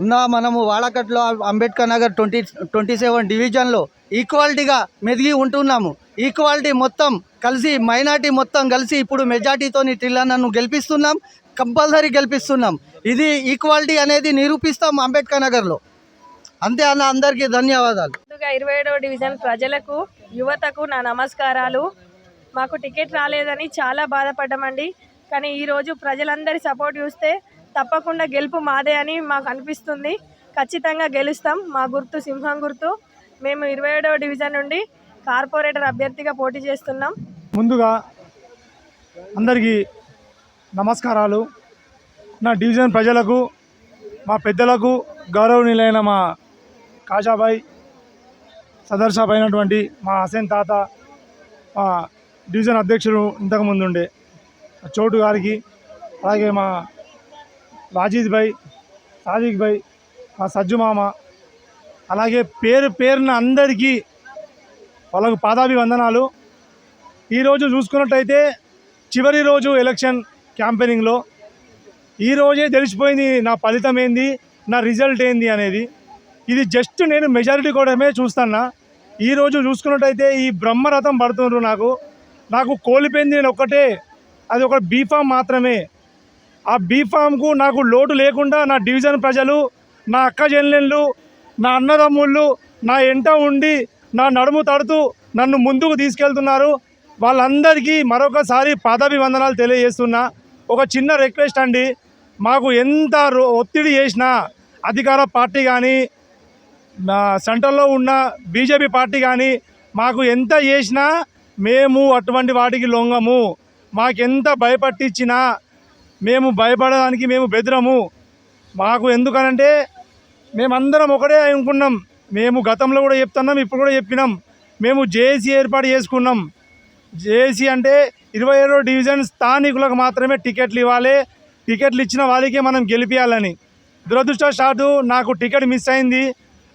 ఉన్న మనము వాడకట్లో అంబేద్కర్ నగర్ 27 డివిజన్లో ఈక్వాలిటీగా మెదిగి ఉంటున్నాము. ఈక్వాలిటీ మొత్తం కలిసి మైనార్టీ మొత్తం కలిసి ఇప్పుడు మెజార్టీతో టిల్లన్నను గెలిపిస్తున్నాం, కంపల్సరీ గెలిపిస్తున్నాం. ఇది ఈక్వాలిటీ అనేది నిరూపిస్తాం అంబేద్కర్ నగర్లో. అంతే అన్న, అందరికీ ధన్యవాదాలు. 27వ డివిజన్ ప్రజలకు, యువతకు నా నమస్కారాలు. మాకు టికెట్ రాలేదని చాలా బాధపడ్డామండి. కానీ ఈరోజు ప్రజలందరి సపోర్ట్ చూస్తే తప్పకుండా గెలుపు మాదే అని మాకు అనిపిస్తుంది. ఖచ్చితంగా గెలుస్తాం. మా గుర్తు సింహం గుర్తు. మేము 27వ డివిజన్ నుండి కార్పొరేటర్ అభ్యర్థిగా పోటీ చేస్తున్నాం. ముందుగా అందరికీ నమస్కారాలు. నా డివిజన్ ప్రజలకు, మా పెద్దలకు, గౌరవనీయులైన మా కాషాబాయ్, సదర్ సాబ్ అయినటువంటి మా హసేన్ తాత, మా డివిజన్ అధ్యక్షుడు ఇంతకుముందు ఉండే చోటు గారికి, అలాగే మా వాజీద్ భాయ్, సాదిక్ భాయ్, మా సజ్జు మామ, అలాగే పేరు పేరున అందరికీ వాళ్ళకు పాదాభివందనాలు. ఈరోజు చూసుకున్నట్టయితే చివరి రోజు ఎలక్షన్ క్యాంపెయినింగ్లో ఈరోజే తెలిసిపోయింది నా ఫలితం ఏంది, నా రిజల్ట్ ఏంది అనేది. ఇది జస్ట్ నేను మెజారిటీ కోసమే చూస్తున్నా. ఈరోజు చూసుకున్నట్టయితే ఈ బ్రహ్మరథం పడుతున్నారు. నాకు కోల్పోయింది నేను ఒక్కటే, అది ఒక బీఫామ్ మాత్రమే. ఆ బీఫామ్కు నాకు లోటు లేకుండా నా డివిజన్ ప్రజలు, నా అక్క చెల్లెళ్ళు, నా అన్నదమ్ముళ్ళు నా ఎంట ఉండి నా నడుము తడుతూ నన్ను ముందుకు తీసుకెళ్తున్నారు. వాళ్ళందరికీ మరొకసారి పాదాభివందనాలు తెలియజేస్తున్నా. ఒక చిన్న రిక్వెస్ట్ అండి, మాకు ఎంత ఒత్తిడి చేసినా అధికార పార్టీ కానీ, సెంట్రల్లో ఉన్న బీజేపీ పార్టీ కానీ మాకు ఎంత చేసినా మేము అటువంటి వాటికి లొంగము. మాకెంత భయపట్టించినా మేము భయపడడానికి మేము బెదరము. మాకు ఎందుకనంటే మేమందరం ఒకటే అనుకున్నాం. మేము గతంలో కూడా చెప్తున్నాం, ఇప్పుడు కూడా చెప్పినాం. మేము జేఏసీ ఏర్పాటు చేసుకున్నాం. జేఏసీ అంటే 27వ డివిజన్ స్థానికులకు మాత్రమే టికెట్లు ఇవ్వాలి, టికెట్లు ఇచ్చిన వాళ్ళకే మనం గెలిపించాలని. దురదృష్టవశాత్తు నాకు టికెట్ మిస్ అయింది.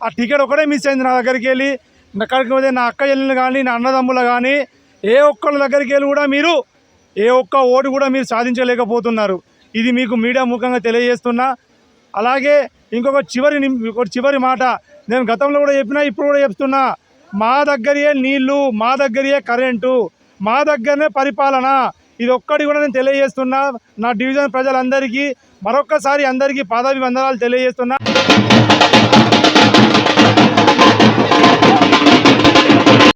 ఆ టికెట్ ఒకటే మిస్ అయింది నా దగ్గరికి వెళ్ళి. అక్కడికి పోతే నా అక్క చెల్లెలు కానీ, నా అన్నదమ్ములు కానీ ఏ ఒక్కళ్ళ దగ్గరికి వెళ్ళి కూడా మీరు ఏ ఒక్క ఓటు కూడా మీరు సాధించలేకపోతున్నారు. ఇది మీకు మీడియా ముఖంగా తెలియజేస్తున్నా. అలాగే ఇంకొక చివరి మాట నేను గతంలో కూడా చెప్పినా, ఇప్పుడు కూడా చెప్తున్నా. మా దగ్గరే నీళ్లు, మా దగ్గరే కరెంటు, మా దగ్గరనే పరిపాలన. ఇది ఒక్కటి కూడా నేను తెలియజేస్తున్నా. నా డివిజన్ ప్రజలందరికీ మరొక్కసారి అందరికీ పాదాభివందనాలు తెలియజేస్తున్నా.